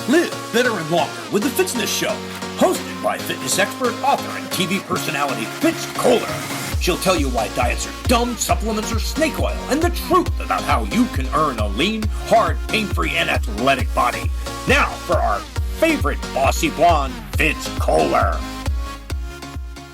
Live better and longer with the Fitzness Show, hosted by fitness expert, author, and TV personality Fitz Koehler. She'll tell you why diets are dumb, supplements are snake oil, and the truth about how you can earn a lean, hard, pain-free, and athletic body. Now for our favorite bossy blonde, Fitz Koehler.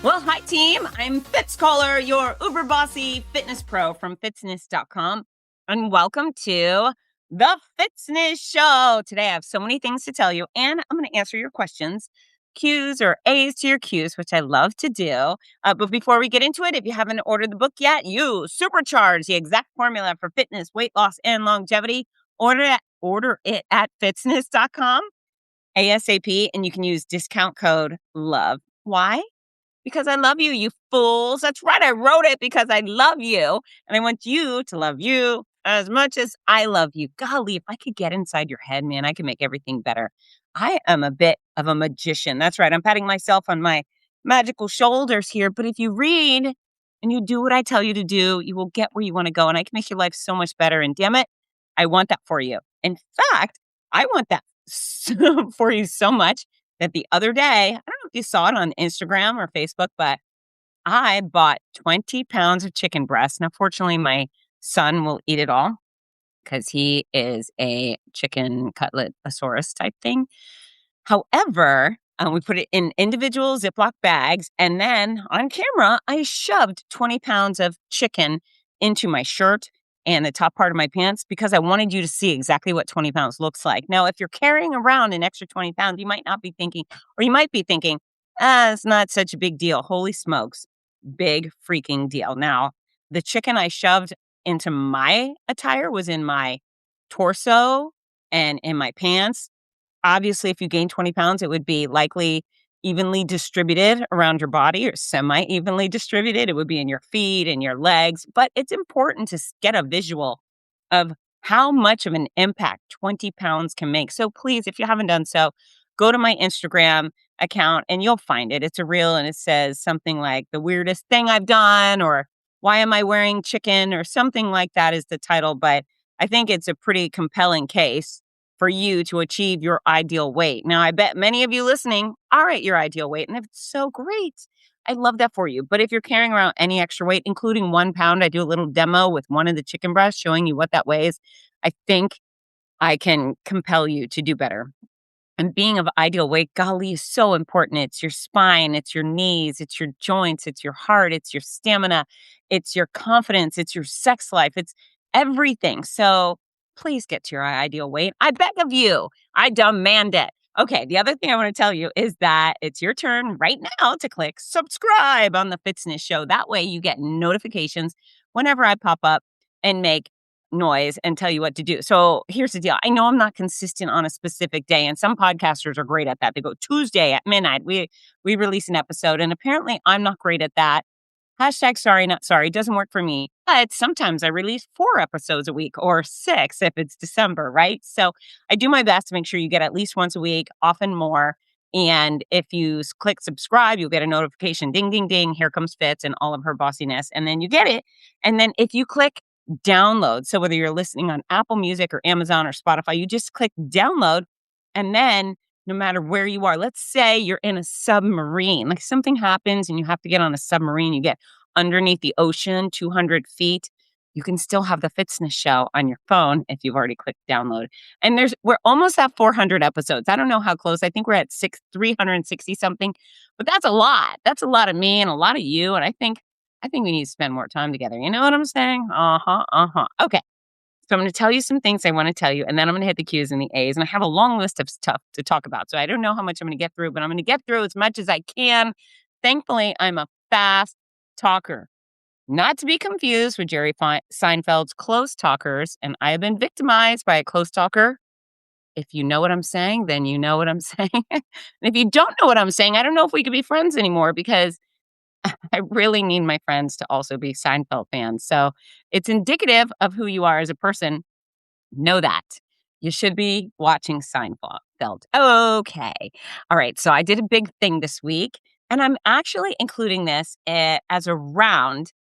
Well, hi team. I'm Fitz Koehler, your uber bossy fitness pro from fitzness.com, and welcome to the Fitzness Show. Today I have so many things to tell you, and I'm going to answer your questions, Q's or A's to your Q's, which I love to do. But before we get into it, if you haven't ordered the book yet, you supercharge the exact formula for fitness, weight loss, and longevity. Order it at fitzness.com ASAP, and you can use discount code LOVE. Why? Because I love you, you fools. That's right. I wrote it because I love you, and I want you to love you as much as I love you. Golly, if I could get inside your head, man, I can make everything better. I am a bit of a magician. That's right. I'm patting myself on my magical shoulders here. But if you read and you do what I tell you to do, you will get where you want to go. And I can make your life so much better. And damn it, I want that for you. In fact, I want that for you so much that the other day, I don't know if you saw it on Instagram or Facebook, but I bought 20 pounds of chicken breast. Now, fortunately, my son will eat it all because he is a chicken cutlet-osaurus type thing. However, we put it in individual Ziploc bags, and then on camera, I shoved 20 pounds of chicken into my shirt and the top part of my pants because I wanted you to see exactly what 20 pounds looks like. Now, if you're carrying around an extra 20 pounds, you might not be thinking, or you might be thinking, it's not such a big deal. Holy smokes, big freaking deal. Now, the chicken I shoved into my attire was in my torso and in my pants. Obviously, if you gain 20 pounds, it would be likely evenly distributed around your body or semi-evenly distributed. It would be in your feet and your legs. But it's important to get a visual of how much of an impact 20 pounds can make. So please, if you haven't done so, go to my Instagram account and you'll find it. It's a reel and it says something like the weirdest thing I've done or why am I wearing chicken or something like that is the title. But I think it's a pretty compelling case for you to achieve your ideal weight. Now, I bet many of you listening are at your ideal weight, and it's so great. I love that for you. But if you're carrying around any extra weight, including 1 pound, I do a little demo with one of the chicken breasts showing you what that weighs. I think I can compel you to do better. And being of ideal weight, golly, is so important. It's your spine, it's your knees, it's your joints, it's your heart, it's your stamina, it's your confidence, it's your sex life, it's everything. So please get to your ideal weight. I beg of you. I demand it. Okay, the other thing I want to tell you is that it's your turn right now to click subscribe on the Fitzness Show. That way you get notifications whenever I pop up and make noise and tell you what to do. So here's the deal. I know I'm not consistent on a specific day, and some podcasters are great at that. They go Tuesday at midnight. We release an episode, and apparently I'm not great at that. Hashtag sorry, not sorry. Doesn't work for me. But sometimes I release 4 episodes a week or 6 if it's December, right? So I do my best to make sure you get at least once a week, often more. And if you click subscribe, you'll get a notification. Ding, ding, ding. Here comes Fitz and all of her bossiness. And then you get it. And then if you click download, so whether you're listening on Apple Music or Amazon or Spotify, you just click download. And then no matter where you are, let's say you're in a submarine, like something happens and you have to get on a submarine, you get underneath the ocean, 200 feet, you can still have the Fitzness Show on your phone if you've already clicked download. And we're almost at 400 episodes. I don't know how close. I think we're at 360 something, but that's a lot. That's a lot of me and a lot of you. And I think we need to spend more time together. You know what I'm saying? Okay. So I'm going to tell you some things I want to tell you, and then I'm going to hit the Q's and the A's. And I have a long list of stuff to talk about. So I don't know how much I'm going to get through, but I'm going to get through as much as I can. Thankfully, I'm a fast talker. Not to be confused with Jerry Seinfeld's close talkers. And I have been victimized by a close talker. If you know what I'm saying, then you know what I'm saying. And if you don't know what I'm saying, I don't know if we could be friends anymore because I really need my friends to also be Seinfeld fans. So it's indicative of who you are as a person. Know that. You should be watching Seinfeld. Okay. All right. So I did a big thing this week, and I'm actually including this as a round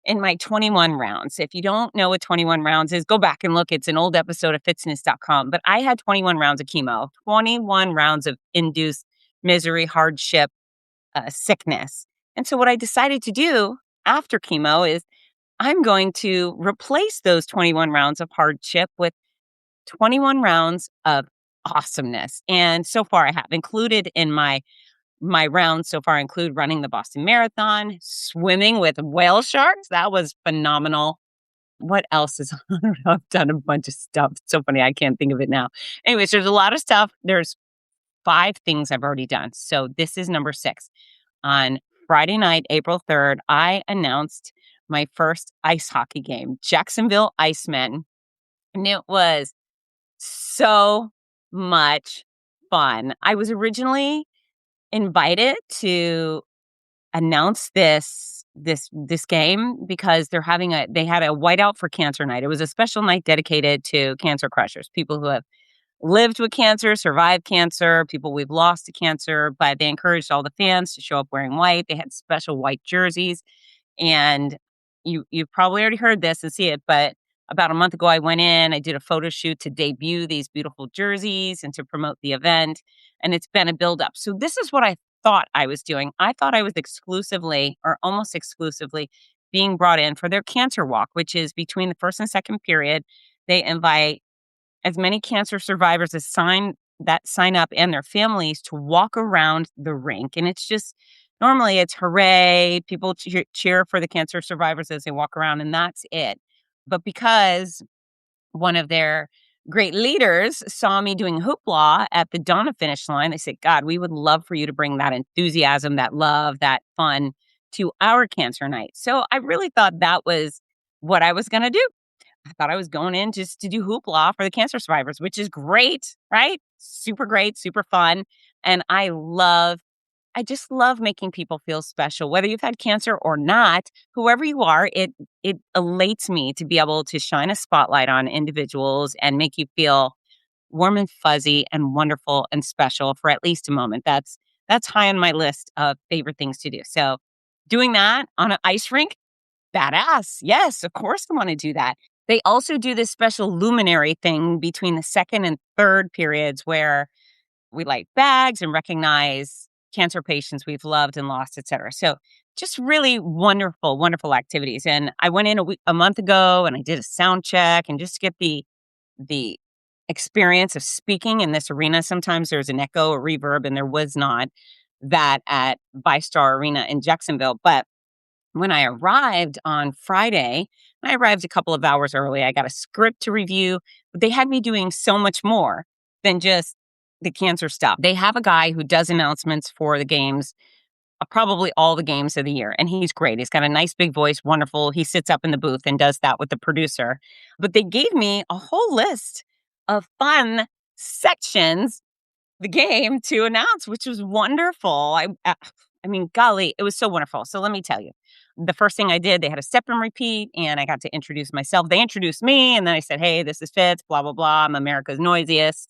in my 21 rounds. If you don't know what 21 rounds is, go back and look. It's an old episode of fitzness.com. But I had 21 rounds of chemo, 21 rounds of induced misery, hardship, sickness. And so what I decided to do after chemo is I'm going to replace those 21 rounds of hardship with 21 rounds of awesomeness. And so far I have included in my rounds so far include running the Boston Marathon, swimming with whale sharks. That was phenomenal. What else is on? I've done a bunch of stuff. It's so funny. I can't think of it now. Anyways, there's a lot of stuff. There's 5 things I've already done. So this is number 6. On Friday night, April 3rd, I announced my first ice hockey game, Jacksonville Icemen. And it was so much fun. I was originally invited to announce this game because they had a whiteout for cancer night. It was a special night dedicated to cancer crushers, people who have lived with cancer, survived cancer, people we've lost to cancer, but they encouraged all the fans to show up wearing white. They had special white jerseys. And you've probably already heard this and see it, but about a month ago, I went in, I did a photo shoot to debut these beautiful jerseys and to promote the event. And it's been a buildup. So this is what I thought I was doing. I thought I was exclusively or almost exclusively being brought in for their cancer walk, which is between the first and second period. They invite as many cancer survivors as sign up and their families to walk around the rink. And it's just, normally it's hooray, people cheer for the cancer survivors as they walk around, and that's it. But because one of their great leaders saw me doing hoopla at the Donna finish line, they said, God, we would love for you to bring that enthusiasm, that love, that fun to our cancer night. So I really thought that was what I was going to do. I thought I was going in just to do hoopla for the cancer survivors, which is great, right? Super great, super fun. And I just love making people feel special, whether you've had cancer or not, whoever you are, it elates me to be able to shine a spotlight on individuals and make you feel warm and fuzzy and wonderful and special for at least a moment. That's high on my list of favorite things to do. So doing that on an ice rink, badass. Yes, of course I want to do that. They also do this special luminary thing between the second and third periods where we light bags and recognize cancer patients we've loved and lost, et cetera. So just really wonderful, wonderful activities. And I went in a month ago and I did a sound check and just to get the experience of speaking in this arena. Sometimes there's an echo or reverb, and there was not that at ViStar Arena in Jacksonville. But when I arrived on Friday, I arrived a couple of hours early. I got a script to review, but they had me doing so much more than just the cancer stuff. They have a guy who does announcements for the games, probably all the games of the year. And he's great. He's got a nice big voice, wonderful. He sits up in the booth and does that with the producer. But they gave me a whole list of fun sections, the game to announce, which was wonderful. I mean, golly, it was so wonderful. So let me tell you, the first thing I did, they had a step and repeat, and I got to introduce myself. They introduced me, and then I said, hey, this is Fitz, blah, blah, blah. I'm America's noisiest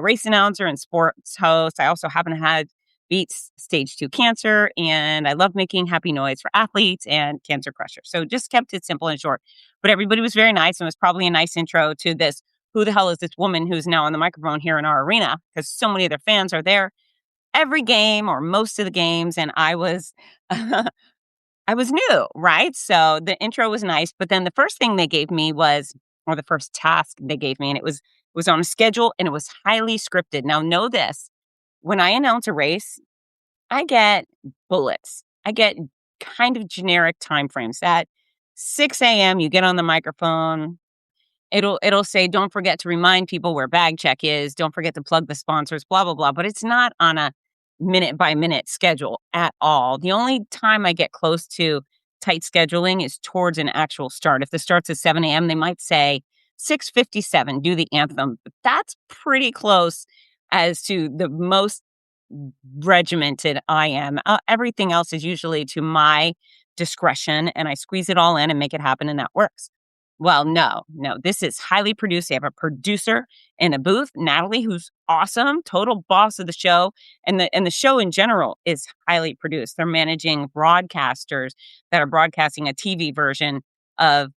race announcer and sports host. I also happen to have beats stage 2 cancer, and I love making happy noise for athletes and cancer crushers. So just kept it simple and short. But everybody was very nice, and it was probably a nice intro to this. Who the hell is this woman who's now on the microphone here in our arena? Because so many of their fans are there every game or most of the games, and I was I was new, right? So the intro was nice, but then the first thing they gave me was, or the first task they gave me, and it was on a schedule and it was highly scripted. Now know this, when I announce a race, I get bullets. I get kind of generic timeframes. At 6 a.m., you get on the microphone. It'll say, don't forget to remind people where bag check is. Don't forget to plug the sponsors, blah, blah, blah. But it's not on a minute by minute schedule at all. The only time I get close to tight scheduling is towards an actual start. If the start's at 7 a.m., they might say 6:57, do the anthem. But that's pretty close as to the most regimented I am. Everything else is usually to my discretion, and I squeeze it all in and make it happen, and that works. Well, no. This is highly produced. They have a producer in a booth, Natalie, who's awesome, total boss of the show. And the show in general is highly produced. They're managing broadcasters that are broadcasting a TV version of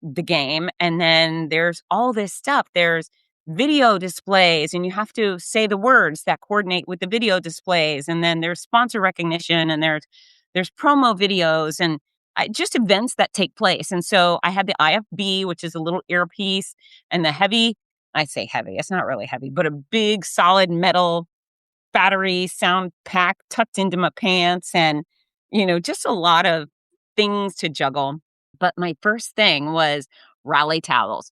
the game. And then there's all this stuff. There's video displays, and you have to say the words that coordinate with the video displays. And then there's sponsor recognition, and there's promo videos, and just events that take place. And so I had the IFB, which is a little earpiece, and the heavy, I say heavy, it's not really heavy, but a big solid metal battery sound pack tucked into my pants, and, just a lot of things to juggle. But my first thing was rally towels.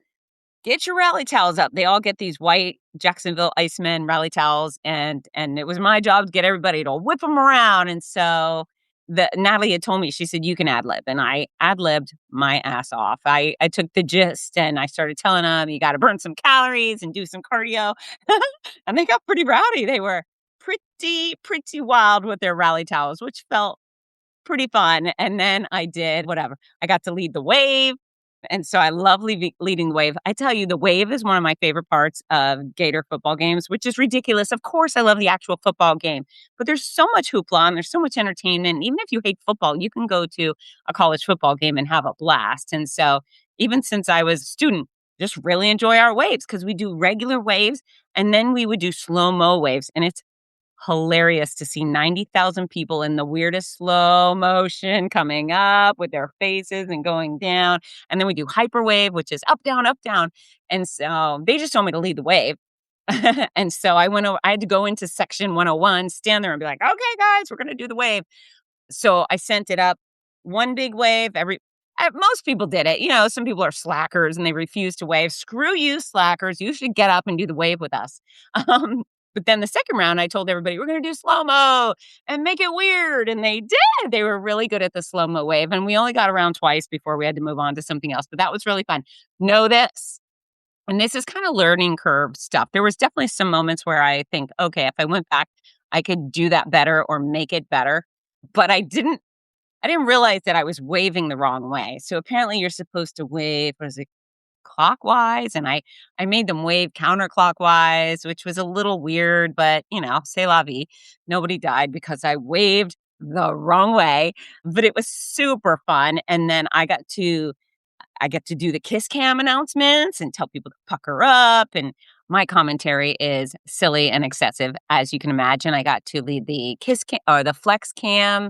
Get your rally towels up. They all get these white Jacksonville Icemen rally towels, and it was my job to get everybody to whip them around. And so Natalie had told me, she said, you can ad lib, and I ad libbed my ass off. I took the gist and I started telling them, you got to burn some calories and do some cardio, and they got pretty rowdy. They were pretty wild with their rally towels, which felt pretty fun. And then I did whatever. I got to lead the wave. And so I love leading the wave. I tell you, the wave is one of my favorite parts of Gator football games, which is ridiculous. Of course, I love the actual football game, but there's so much hoopla and there's so much entertainment. And even if you hate football, you can go to a college football game and have a blast. And so even since I was a student, just really enjoy our waves, because we do regular waves and then we would do slow-mo waves. And it's hilarious to see 90,000 people in the weirdest slow motion coming up with their faces and going down. And then we do hyperwave, which is up, down, up, down. And so they just told me to lead the wave. And so I went over, I had to go into section 101, stand there and be like, okay, guys, we're going to do the wave. So I sent it up, one big wave. Most people did it. Some people are slackers and they refuse to wave. Screw you, slackers. You should get up and do the wave with us. But then the second round, I told everybody, we're going to do slow-mo and make it weird. And they did. They were really good at the slow-mo wave. And we only got around twice before we had to move on to something else. But that was really fun. Know this. And this is kind of learning curve stuff. There was definitely some moments where I think, okay, if I went back, I could do that better or make it better. But I didn't realize that I was waving the wrong way. So apparently you're supposed to wave, clockwise, and I made them wave counterclockwise, which was a little weird, but c'est la vie. Nobody died because I waved the wrong way, but it was super fun. And then I get to do the kiss cam announcements and tell people to pucker up, and my commentary is silly and excessive, as you can imagine. I got to lead the kiss cam or the flex cam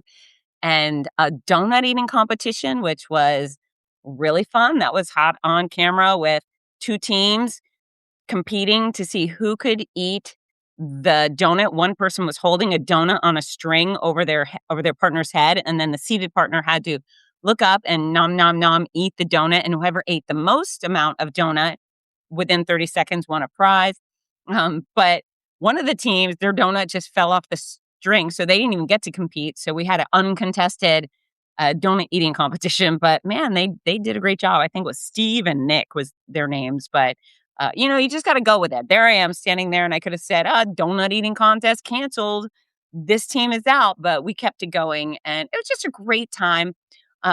and a donut eating competition, which was really fun. That was hot on camera with two teams competing to see who could eat the donut. One person was holding a donut on a string over their partner's head, and then the seated partner had to look up and nom nom nom eat the donut, and whoever ate the most amount of donut within 30 seconds won a prize. But one of the teams, their donut just fell off the string, so they didn't even get to compete. So we had an uncontested donut eating competition, but man, they did a great job. I think it was Steve and Nick was their names, but you just got to go with it. There I am standing there, and I could have said, donut eating contest canceled. This team is out, but we kept it going, and it was just a great time.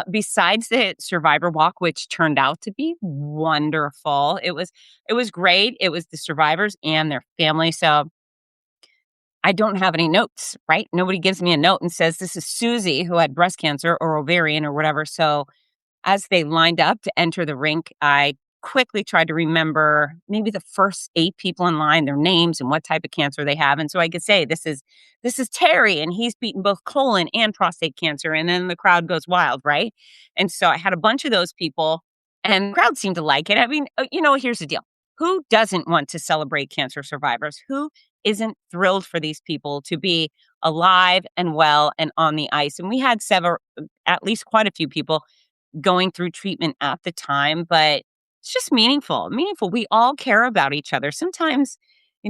Besides the survivor walk, which turned out to be wonderful. It was great. It was the survivors and their family. So I don't have any notes, right? Nobody gives me a note and says, this is Susie who had breast cancer or ovarian or whatever. So as they lined up to enter the rink, I quickly tried to remember maybe the first 8 people in line, their names and what type of cancer they have. And so I could say, this is Terry, and he's beaten both colon and prostate cancer. And then the crowd goes wild, right? And so I had a bunch of those people, and the crowd seemed to like it. I mean, here's the deal. Who doesn't want to celebrate cancer survivors? Who isn't thrilled for these people to be alive and well and on the ice? And we had at least quite a few people going through treatment at the time, but it's just meaningful. We all care about each other. Sometimes,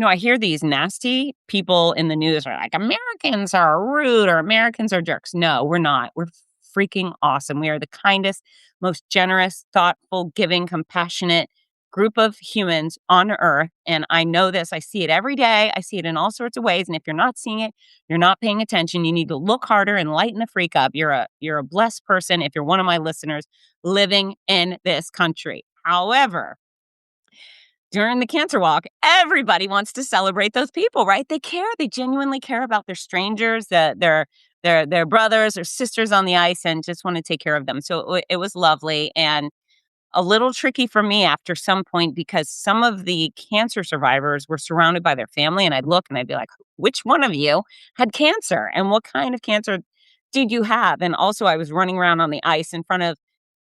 I hear these nasty people in the news are like, Americans are rude or Americans are jerks. No, we're not. We're freaking awesome. We are the kindest, most generous, thoughtful, giving, compassionate group of humans on earth. And I know this. I see it every day. I see it in all sorts of ways. And if you're not seeing it, you're not paying attention. You need to look harder and lighten the freak up. You're a blessed person if you're one of my listeners living in this country. However, during the cancer walk, everybody wants to celebrate those people, right? They care. They genuinely care about their strangers, their brothers or sisters on the ice, and just want to take care of them. So it was lovely and a little tricky for me after some point because some of the cancer survivors were surrounded by their family, and I'd look and I'd be like, "Which one of you had cancer, and what kind of cancer did you have?" And also, I was running around on the ice in front of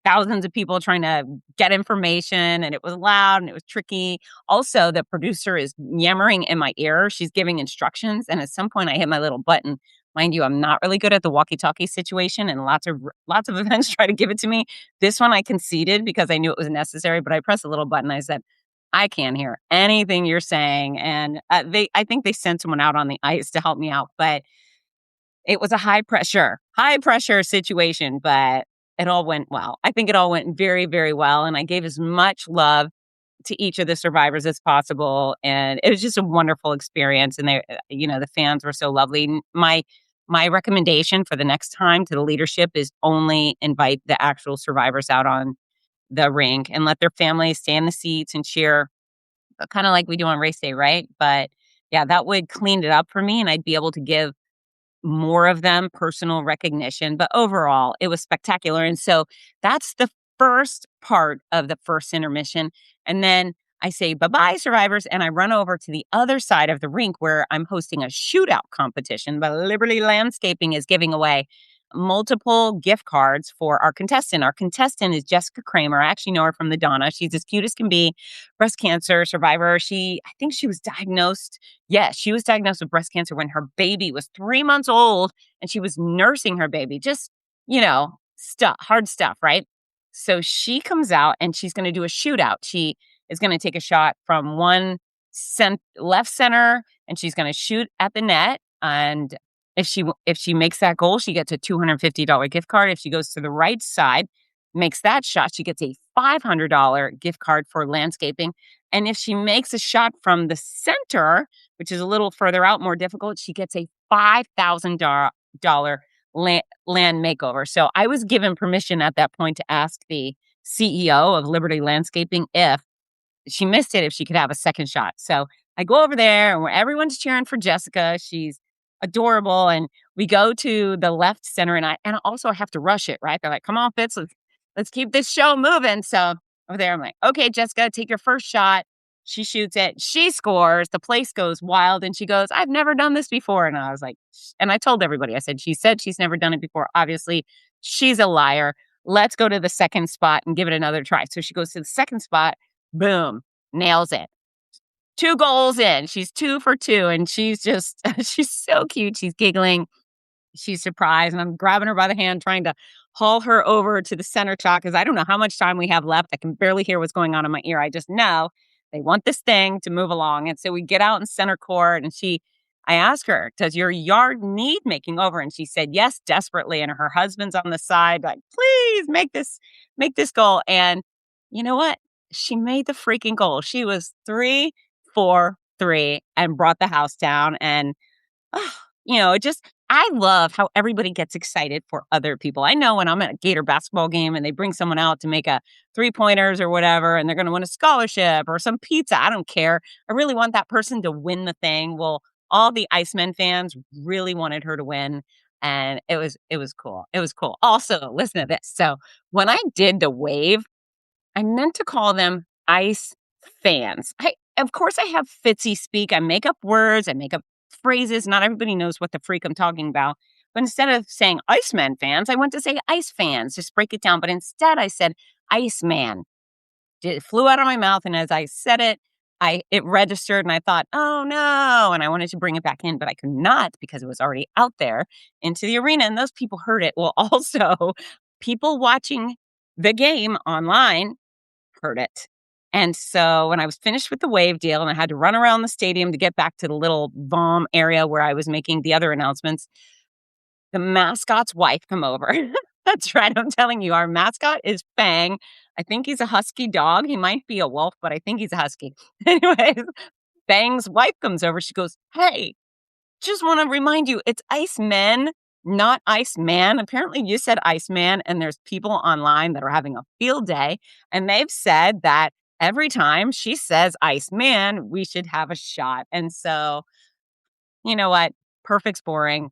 thousands of people trying to get information, and it was loud and it was tricky. Also, the producer is yammering in my ear. She's giving instructions, and at some point, I hit my little button. Mind you, I'm not really good at the walkie-talkie situation, and lots of events try to give it to me. This one I conceded because I knew it was necessary, but I pressed a little button. I said, "I can't hear anything you're saying," and I think they sent someone out on the ice to help me out, but it was a high pressure situation, but it all went well. I think it all went very, very well, and I gave as much love to each of the survivors as possible, and it was just a wonderful experience, and the fans were so lovely. My recommendation for the next time to the leadership is only invite the actual survivors out on the rink and let their families stay in the seats and cheer, kinda like we do on race day, right? But, yeah, that would clean it up for me, and I'd be able to give more of them personal recognition, but overall, it was spectacular, and so that's the first part of the first intermission, and then I say, "Bye-bye, survivors," and I run over to the other side of the rink where I'm hosting a shootout competition, but Liberty Landscaping is giving away multiple gift cards for our contestant. Our contestant is Jessica Kramer. I actually know her from the Donna. She's as cute as can be, breast cancer survivor. I think she was diagnosed. Yes, she was diagnosed with breast cancer when her baby was 3 months old and she was nursing her baby. Just, hard stuff, right? So she comes out and she's going to do a shootout. She is going to take a shot from left center and she's going to shoot at the net. And if she makes that goal, she gets a $250 gift card. If she goes to the right side, makes that shot, she gets a $500 gift card for landscaping. And if she makes a shot from the center, which is a little further out, more difficult, she gets a $5,000 land makeover. So I was given permission at that point to ask the CEO of Liberty Landscaping if she missed it, if she could have a second shot. So I go over there and where everyone's cheering for Jessica. She's adorable. And we go to the left center and I also have to rush it, right? They're like, "Come on, Fitz, let's keep this show moving." So over there, I'm like, "Okay, Jessica, take your first shot." She shoots it. She scores. The place goes wild. And she goes, "I've never done this before." And I was like, and I told everybody, I said, "She said she's never done it before. Obviously, she's a liar. Let's go to the second spot and give it another try." So she goes to the second spot. Boom, nails it. 2 goals in. She's 2 for 2, and she's just she's so cute. She's giggling. She's surprised, and I'm grabbing her by the hand, trying to haul her over to the center chalk because I don't know how much time we have left. I can barely hear what's going on in my ear. I just know they want this thing to move along. And so we get out in center court, and I ask her, "Does your yard need making over?" And she said, "Yes, desperately." And her husband's on the side, like, "Please make this goal." And you know what? She made the freaking goal. She was 3 for 3 and brought the house down. And I love how everybody gets excited for other people. I know when I'm at a Gator basketball game and they bring someone out to make a 3-pointers or whatever, and they're going to win a scholarship or some pizza. I don't care. I really want that person to win the thing. Well, all the Icemen fans really wanted her to win. And it was cool. It was cool. Also, listen to this. So when I did the wave, I meant to call them ice fans. Of course, I have Fitzy speak. I make up words. I make up phrases. Not everybody knows what the freak I'm talking about. But instead of saying Iceman fans, I went to say ice fans, just break it down. But instead, I said Iceman. It flew out of my mouth. And as I said it, it registered. And I thought, "Oh, no." And I wanted to bring it back in, but I could not because it was already out there into the arena. And those people heard it. Well, also, people watching the game online heard it. And so when I was finished with the wave deal and I had to run around the stadium to get back to the little vom area where I was making the other announcements, the mascot's wife come over. That's right. I'm telling you, our mascot is Fang. I think he's a husky dog. He might be a wolf, but I think he's a husky. Anyways, Fang's wife comes over. She goes, "Hey, just want to remind you, it's Icemen, not Iceman. Apparently you said Iceman, and there's people online that are having a field day, and they've said that every time she says Iceman, we should have a shot. And so, you know what? Perfect's boring.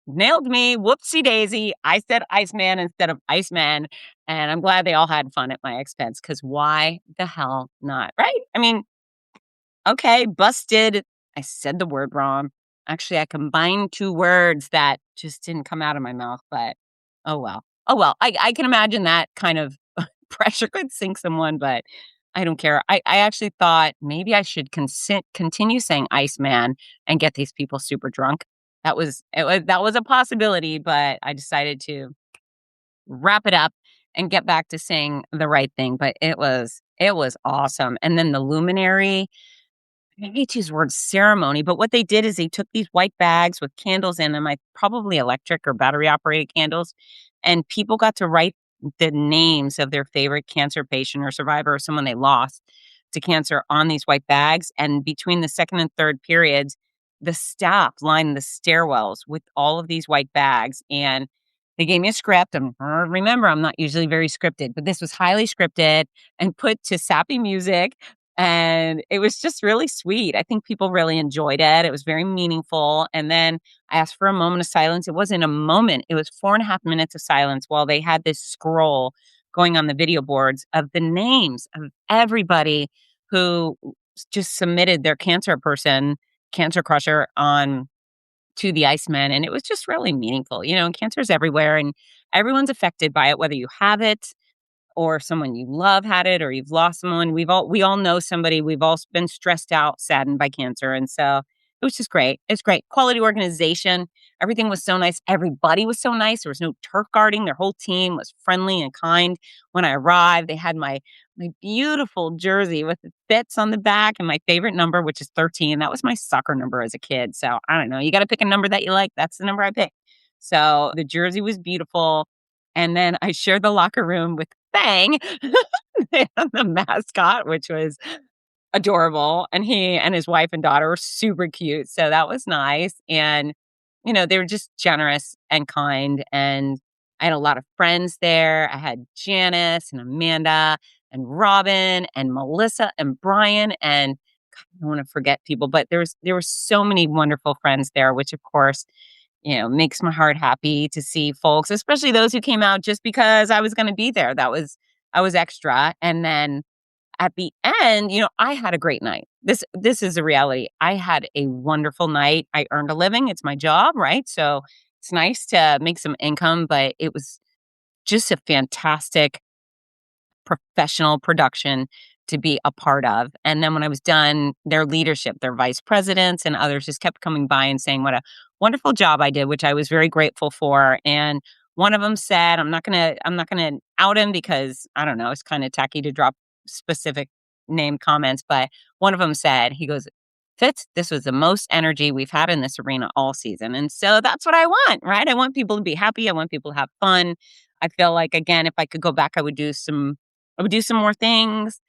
Nailed me. Whoopsie daisy. I said Iceman instead of Iceman. And I'm glad they all had fun at my expense, because why the hell not? Right? I mean, okay, busted. I said the word wrong. Actually, I combined two words that just didn't come out of my mouth, but oh well. Oh well. I can imagine that kind of pressure could sink someone, but I don't care. I actually thought maybe I should continue saying Iceman and get these people super drunk. That was a possibility, but I decided to wrap it up and get back to saying the right thing. But it was awesome. And then the luminary, I hate to use the word ceremony, but what they did is they took these white bags with candles in them, probably electric or battery operated candles, and people got to write the names of their favorite cancer patient or survivor or someone they lost to cancer on these white bags. And between the second and third periods, the staff lined the stairwells with all of these white bags. And they gave me a script. And remember, I'm not usually very scripted, but this was highly scripted and put to sappy music. And it was just really sweet. I think people really enjoyed it. It was very meaningful. And then I asked for a moment of silence. It wasn't a moment. It was 4.5 minutes of silence while they had this scroll going on the video boards of the names of everybody who just submitted their cancer crusher on to the Icemen. And it was just really meaningful. And cancer's everywhere and everyone's affected by it, whether you have it or someone you love had it, or you've lost someone. We all know somebody. We've all been stressed out, saddened by cancer. And so it was just great. It's great. Quality organization. Everything was so nice. Everybody was so nice. There was no turf guarding. Their whole team was friendly and kind. When I arrived, they had my beautiful jersey with the Fitz on the back and my favorite number, which is 13. That was my soccer number as a kid. So I don't know. You got to pick a number that you like. That's the number I picked. So the jersey was beautiful. And then I shared the locker room with Bang, the mascot, which was adorable. And he and his wife and daughter were super cute. So that was nice. And, they were just generous and kind. And I had a lot of friends there. I had Janice and Amanda and Robin and Melissa and Brian. And God, I don't want to forget people, but there were so many wonderful friends there, which of course, makes my heart happy to see folks, especially those who came out just because I was going to be there. I was extra. And then at the end, I had a great night. This is a reality. I had a wonderful night. I earned a living. It's my job, right? So it's nice to make some income, but it was just a fantastic professional production to be a part of. And then when I was done, their leadership, their vice presidents and others just kept coming by and saying what a wonderful job I did, which I was very grateful for. And one of them said, I'm not gonna out him because I don't know, it's kind of tacky to drop specific name comments, but one of them said, he goes, Fitz, this was the most energy we've had in this arena all season. And so that's what I want, right? I want people to be happy. I want people to have fun. I feel like, again, if I could go back, I would do some more things,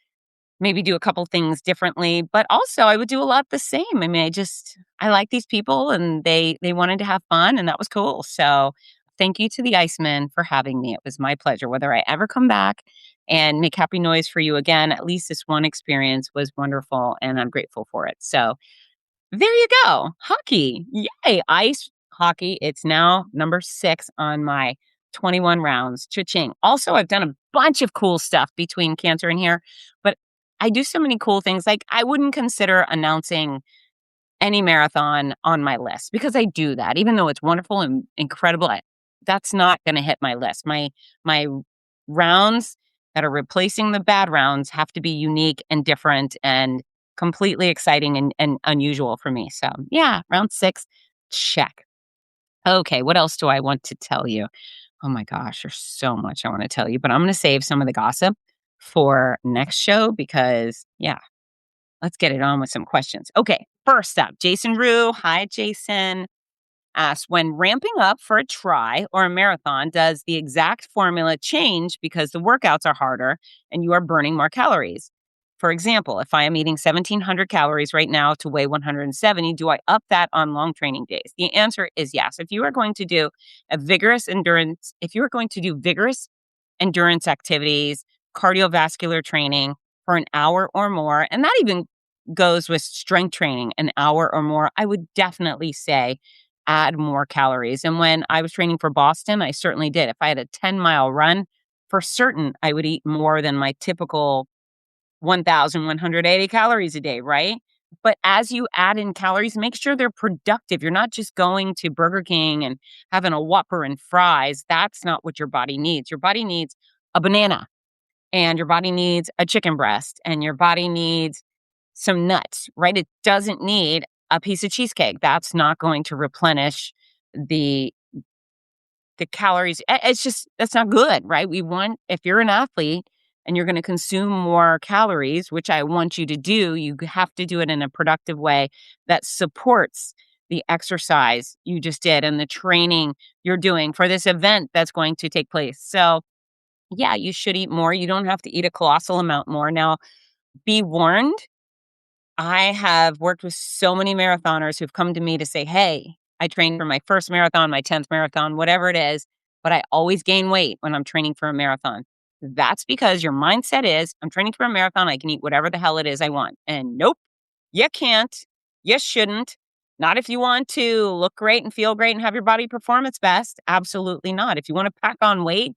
maybe do a couple things differently, but also I would do a lot the same. I mean, I like these people and they wanted to have fun and that was cool. So thank you to the Icemen for having me. It was my pleasure. Whether I ever come back and make happy noise for you again, at least this one experience was wonderful and I'm grateful for it. So there you go. Hockey. Yay. Ice hockey. It's now number 6 on my 21 rounds. Cha-ching. Also, I've done a bunch of cool stuff between cancer and here, but I do so many cool things. Like I wouldn't consider announcing any marathon on my list because I do that, even though it's wonderful and incredible. That's not going to hit my list. My rounds that are replacing the bad rounds have to be unique and different and completely exciting and unusual for me. So yeah, round 6, check. Okay, what else do I want to tell you? Oh my gosh, there's so much I want to tell you, but I'm going to save some of the gossip for next show because, yeah, let's get it on with some questions. Okay, first up, Jason Rue. Hi, Jason. Asks, when ramping up for a try or a marathon, does the exact formula change because the workouts are harder and you are burning more calories? For example, if I am eating 1,700 calories right now to weigh 170, do I up that on long training days? The answer is yes. If you are going to do vigorous endurance activities, cardiovascular training for an hour or more, and that even goes with strength training, an hour or more, I would definitely say add more calories. And when I was training for Boston, I certainly did. If I had a 10-mile run, for certain, I would eat more than my typical 1,180 calories a day, right? But as you add in calories, make sure they're productive. You're not just going to Burger King and having a Whopper and fries. That's not what your body needs. Your body needs a banana, and your body needs a chicken breast, and your body needs some nuts, right? It doesn't need a piece of cheesecake. That's not going to replenish the calories. It's just, that's not good, right? If you're an athlete and you're going to consume more calories, which I want you to do, you have to do it in a productive way that supports the exercise you just did and the training you're doing for this event that's going to take place. So yeah, you should eat more. You don't have to eat a colossal amount more. Now, be warned, I have worked with so many marathoners who've come to me to say, hey, I trained for my first marathon, my 10th marathon, whatever it is, but I always gain weight when I'm training for a marathon. That's because your mindset is, I'm training for a marathon, I can eat whatever the hell it is I want. And nope, you can't. You shouldn't. Not if you want to look great and feel great and have your body perform its best. Absolutely not. If you want to pack on weight,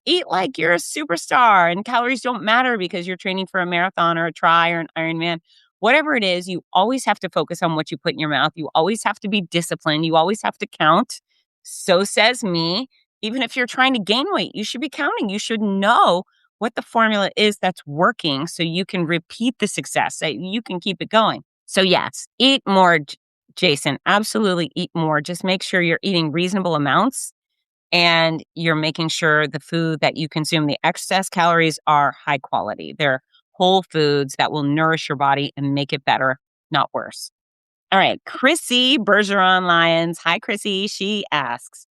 eat like you're a superstar, and calories don't matter because you're training for a marathon or a tri or an Ironman. Whatever it is, you always have to focus on what you put in your mouth. You always have to be disciplined. You always have to count. So says me. Even if you're trying to gain weight, you should be counting. You should know what the formula is that's working so you can repeat the success, so you can keep it going. So yes, eat more, Jason. Absolutely eat more. Just make sure you're eating reasonable amounts and you're making sure the food that you consume, the excess calories, are high quality. They're whole foods that will nourish your body and make it better, not worse. All right, Chrissy Bergeron Lyons. Hi, Chrissy. She asks,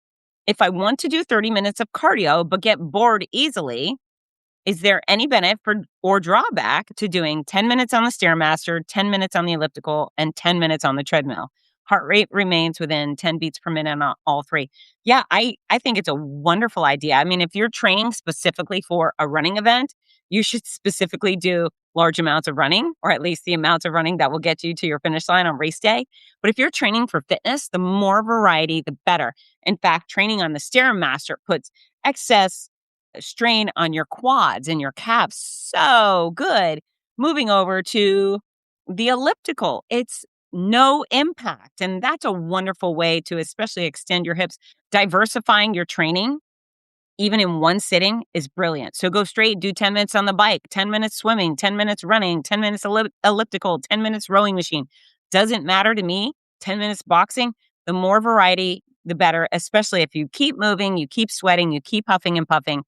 if I want to do 30 minutes of cardio but get bored easily, is there any benefit or drawback to doing 10 minutes on the Stairmaster, 10 minutes on the elliptical, and 10 minutes on the treadmill? Heart rate remains within 10 beats per minute on all three. Yeah, I think it's a wonderful idea. I mean, if you're training specifically for a running event, you should specifically do large amounts of running, or at least the amounts of running that will get you to your finish line on race day. But if you're training for fitness, the more variety, the better. In fact, training on the Stairmaster puts excess strain on your quads and your calves. So good. Moving over to the elliptical, it's no impact. And that's a wonderful way to especially extend your hips. Diversifying your training, even in one sitting, is brilliant. So go straight, do 10 minutes on the bike, 10 minutes swimming, 10 minutes running, 10 minutes elliptical, 10 minutes rowing machine. Doesn't matter to me. 10 minutes boxing. The more variety, the better, especially if you keep moving, you keep sweating, you keep huffing and puffing.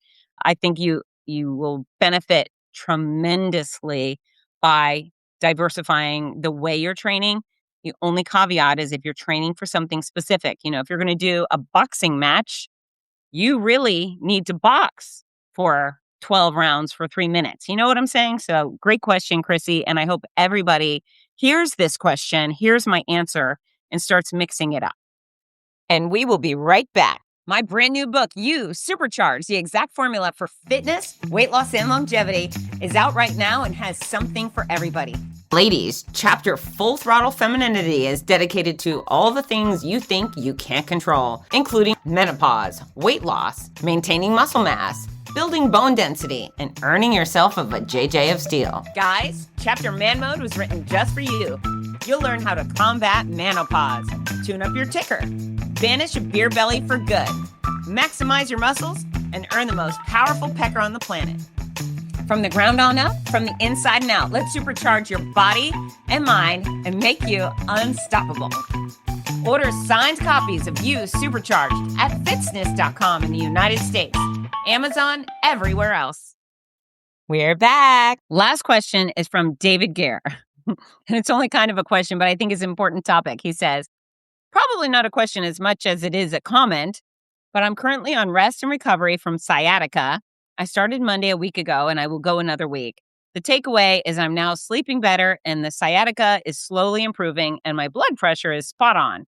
I think you will benefit tremendously by diversifying the way you're training. The only caveat is if you're training for something specific. You know, if you're going to do a boxing match, you really need to box for 12 rounds for 3 minutes. You know what I'm saying? So great question, Chrissy. And I hope everybody hears this question, here's my answer, and starts mixing it up. And we will be right back. My brand new book, You Supercharge, the exact formula for fitness, weight loss, and longevity, is out right now and has something for everybody. Ladies, chapter Full Throttle Femininity is dedicated to all the things you think you can't control, including menopause, weight loss, maintaining muscle mass, building bone density, and earning yourself a JJ of steel. Guys, chapter Man Mode was written just for you. You'll learn how to combat menopause, tune up your ticker, banish a beer belly for good, maximize your muscles, and earn the most powerful pecker on the planet. From the ground on up, from the inside and out, let's supercharge your body and mind and make you unstoppable. Order signed copies of You Supercharged at fitzness.com in the United States, Amazon, everywhere else. We're back. Last question is from David Gare. And it's only kind of a question, but I think it's an important topic. He says, probably not a question as much as it is a comment, but I'm currently on rest and recovery from sciatica. I started Monday a week ago, and I will go another week. The takeaway is I'm now sleeping better and the sciatica is slowly improving and my blood pressure is spot on.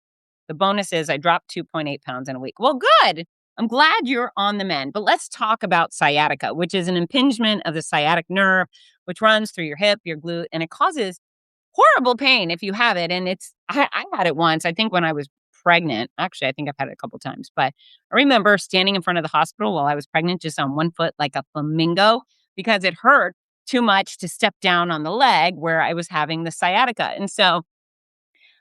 The bonus is I dropped 2.8 pounds in a week. Well, good. I'm glad you're on the mend. But let's talk about sciatica, which is an impingement of the sciatic nerve, which runs through your hip, your glute, and it causes horrible pain if you have it. And I had it once, I think when I was pregnant. Actually, I think I've had it a couple times, but I remember standing in front of the hospital while I was pregnant, just on one foot like a flamingo, because it hurt too much to step down on the leg where I was having the sciatica. And so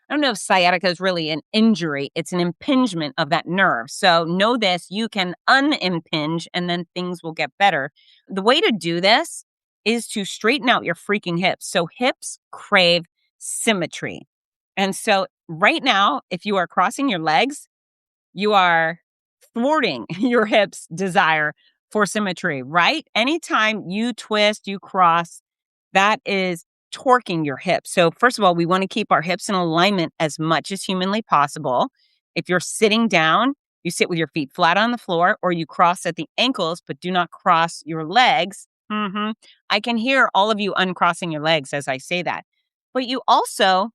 I don't know if sciatica is really an injury. It's an impingement of that nerve. So know this, you can unimpinge and then things will get better. The way to do this is to straighten out your freaking hips. So hips crave symmetry. And so right now, if you are crossing your legs, you are thwarting your hips' desire for symmetry, right? Anytime you twist, you cross, that is torquing your hips. So first of all, we want to keep our hips in alignment as much as humanly possible. If you're sitting down, you sit with your feet flat on the floor or you cross at the ankles, but do not cross your legs. I can hear all of you uncrossing your legs as I say that. But you also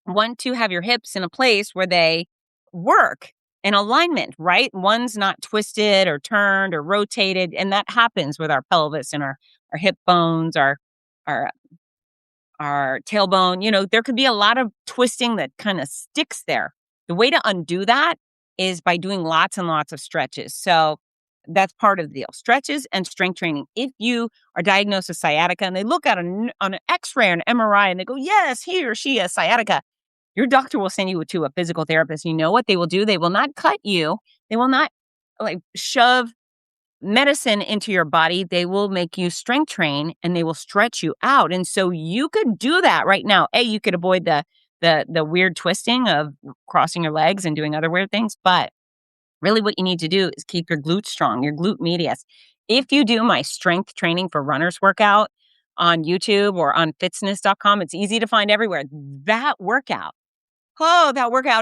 want to have your hips in a place where they work in alignment, right? One's not twisted or turned or rotated. And that happens with our pelvis and our hip bones, our tailbone. You know, there could be a lot of twisting that kind of sticks there. The way to undo that is by doing lots and lots of stretches. So that's part of the deal. Stretches and strength training. If you are diagnosed with sciatica and they look at on an x-ray or an MRI and they go, yes, he or she has sciatica, your doctor will send you to a physical therapist. You know what they will do? They will not cut you. They will not like shove medicine into your body. They will make you strength train and they will stretch you out. And so you could do that right now. You could avoid the weird twisting of crossing your legs and doing other weird things. But really what you need to do is keep your glutes strong, your glute medius. If you do my strength training for runners workout on YouTube or on fitzness.com, it's easy to find everywhere. That workout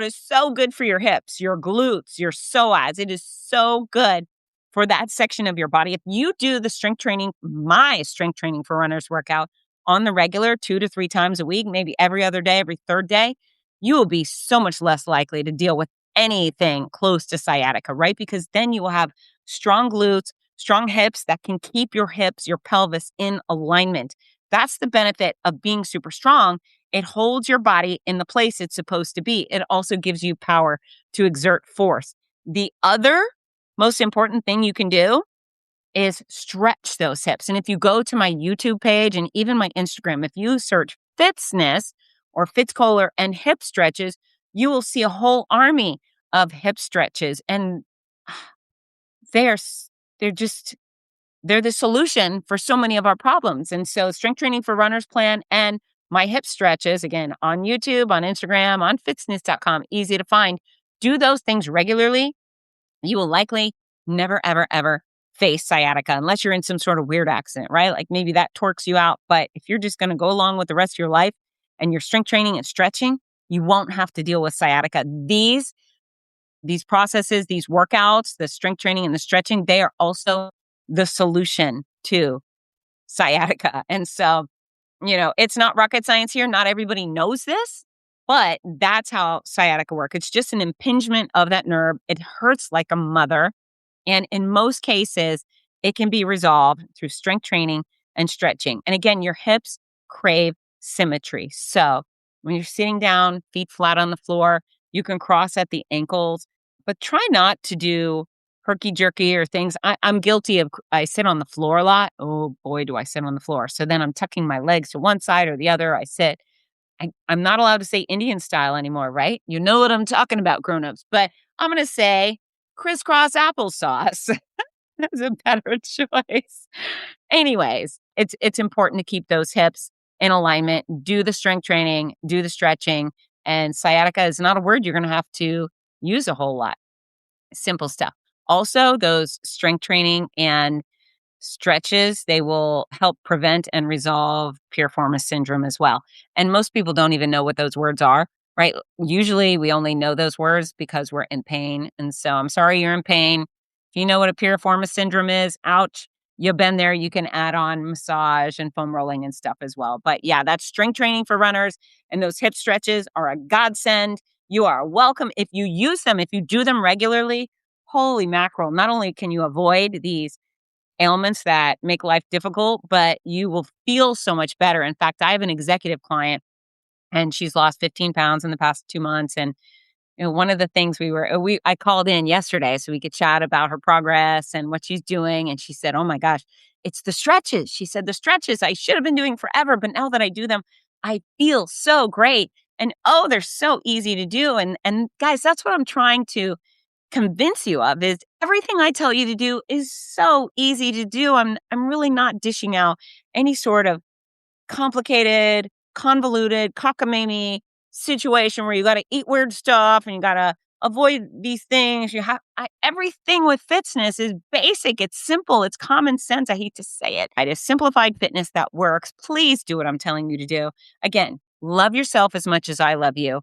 is so good for your hips, your glutes, your psoas. It is so good for that section of your body. If you do the strength training, my strength training for runners workout on the regular 2 to 3 times a week, maybe every other day, every third day, you will be so much less likely to deal with anything close to sciatica, right? Because then you will have strong glutes, strong hips that can keep your hips, your pelvis in alignment. That's the benefit of being super strong. It holds your body in the place it's supposed to be. It also gives you power to exert force. The other most important thing you can do is stretch those hips. And if you go to my YouTube page and even my Instagram, if you search Fitzness or Fitz Koehler and hip stretches, you will see a whole army of hip stretches. And they're the solution for so many of our problems. And so strength training for runners plan and my hip stretches, again, on YouTube, on Instagram, on fitzness.com, easy to find. Do those things regularly. You will likely never, ever, ever face sciatica unless you're in some sort of weird accident, right? Like maybe that torques you out. But if you're just going to go along with the rest of your life and your strength training and stretching, you won't have to deal with sciatica. These processes, these workouts, the strength training and the stretching, they are also the solution to sciatica. And so, it's not rocket science here. Not everybody knows this, but that's how sciatica works. It's just an impingement of that nerve. It hurts like a mother. And in most cases, it can be resolved through strength training and stretching. And again, your hips crave symmetry. So when you're sitting down, feet flat on the floor, you can cross at the ankles, but try not to do herky-jerky or things. I'm guilty of, I sit on the floor a lot. Oh boy, do I sit on the floor. So then I'm tucking my legs to one side or the other. I sit. I'm not allowed to say Indian style anymore, right? You know what I'm talking about, grown-ups. But I'm going to say crisscross applesauce. That's a better choice. Anyways, it's important to keep those hips in alignment. Do the strength training, do the stretching. And sciatica is not a word you're going to have to use a whole lot. Simple stuff. Also, those strength training and stretches, they will help prevent and resolve piriformis syndrome as well. And most people don't even know what those words are, right? Usually we only know those words because we're in pain. And so I'm sorry you're in pain. If you know what a piriformis syndrome is, ouch. you've been there, you can add on massage and foam rolling and stuff as well. But yeah, that's strength training for runners, and those hip stretches are a godsend. You are welcome. If you use them, if you do them regularly, holy mackerel, not only can you avoid these ailments that make life difficult, but you will feel so much better. In fact, I have an executive client, and she's lost 15 pounds in the past 2 months. And one of the things I called in yesterday so we could chat about her progress and what she's doing. And she said, oh my gosh, it's the stretches. She said, the stretches I should have been doing forever, but now that I do them, I feel so great. And oh, they're so easy to do. And guys, that's what I'm trying to convince you of, is everything I tell you to do is so easy to do. I'm really not dishing out any sort of complicated, convoluted, cockamamie situation where you got to eat weird stuff and you got to avoid these things. Everything with fitness is basic. It's simple. It's common sense. I hate to say it. I just simplified fitness that works. Please do what I'm telling you to do. Again, love yourself as much as I love you.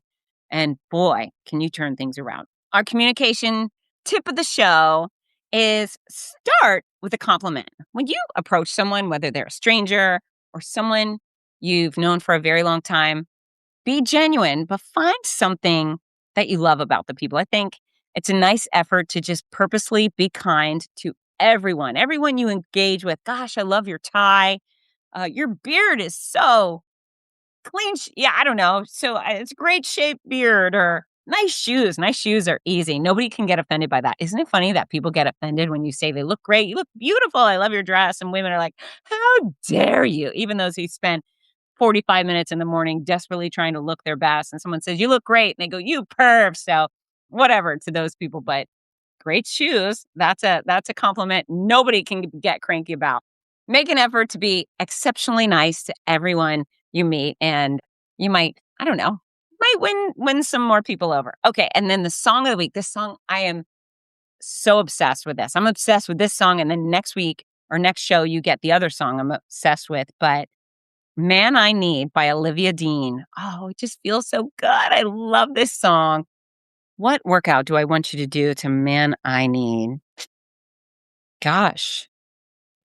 And boy, can you turn things around. Our communication tip of the show is start with a compliment. When you approach someone, whether they're a stranger or someone you've known for a very long time, be genuine, but find something that you love about the people. I think it's a nice effort to just purposely be kind to everyone you engage with. Gosh, I love your tie. Your beard is so clean. I don't know. So it's a great shaped beard, or nice shoes. Nice shoes are easy. Nobody can get offended by that. Isn't it funny that people get offended when you say they look great? You look beautiful. I love your dress. And women are like, how dare you? Even those who spend 45 minutes in the morning desperately trying to look their best. And someone says, you look great. And they go, you perv. So whatever to those people. But great shoes. That's a compliment nobody can get cranky about. Make an effort to be exceptionally nice to everyone you meet. And you might win some more people over. Okay, and then the song of the week. This song, I am so obsessed with this. I'm obsessed with this song, and then next week or next show, you get the other song I'm obsessed with. But Man I Need by Olivia Dean. Oh, it just feels so good. I love this song. What workout do I want you to do to Man I Need? Gosh,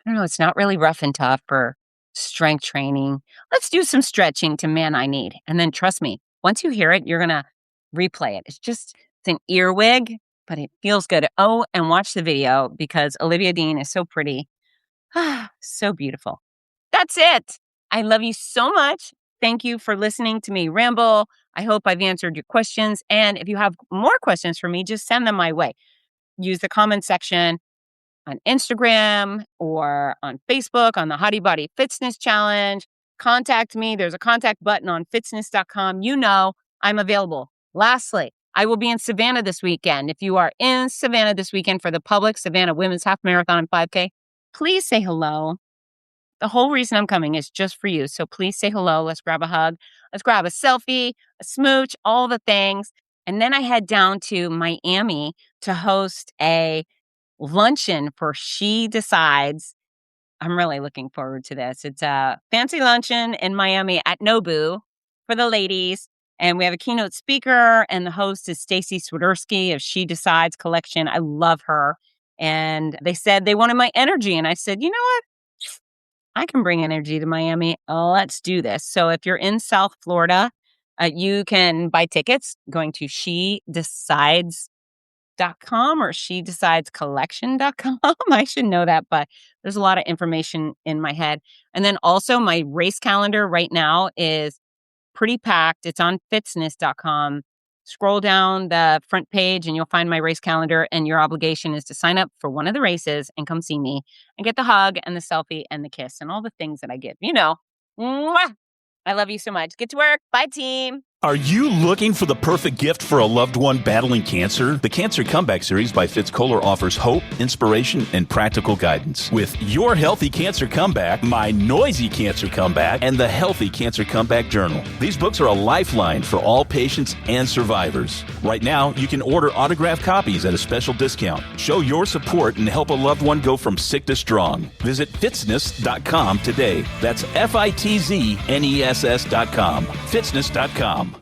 I don't know. It's not really rough and tough for strength training. Let's do some stretching to Man I Need. And then trust me, once you hear it, you're going to replay it. It's an earwig, but it feels good. Oh, and watch the video because Olivia Dean is so pretty. So beautiful. That's it. I love you so much. Thank you for listening to me ramble. I hope I've answered your questions. And if you have more questions for me, just send them my way. Use the comment section on Instagram or on Facebook on the Hottie Body Fitzness Challenge. Contact me. There's a contact button on fitzness.com. You know I'm available. Lastly, I will be in Savannah this weekend. If you are in Savannah this weekend for the public Savannah Women's Half Marathon and 5K, please say hello. The whole reason I'm coming is just for you. So please say hello. Let's grab a hug. Let's grab a selfie, a smooch, all the things. And then I head down to Miami to host a luncheon for She Decides. I'm really looking forward to this. It's a fancy luncheon in Miami at Nobu for the ladies. And we have a keynote speaker, and the host is Stacy Swiderski of She Decides Collection. I love her. And they said they wanted my energy. And I said, you know what? I can bring energy to Miami. Let's do this. So if you're in South Florida, you can buy tickets going to shedecides.com or shedecidescollection.com. I should know that, but there's a lot of information in my head. And then also my race calendar right now is pretty packed. It's on fitzness.com. Scroll down the front page and you'll find my race calendar, and your obligation is to sign up for one of the races and come see me and get the hug and the selfie and the kiss and all the things that I give. You know, mwah! I love you so much. Get to work. Bye, team. Are you looking for the perfect gift for a loved one battling cancer? The Cancer Comeback Series by Fitz Koehler offers hope, inspiration, and practical guidance. With Your Healthy Cancer Comeback, My Noisy Cancer Comeback, and The Healthy Cancer Comeback Journal. These books are a lifeline for all patients and survivors. Right now, you can order autographed copies at a special discount. Show your support and help a loved one go from sick to strong. Visit fitzness.com today. That's FITZNESS.com. Fitzness.com.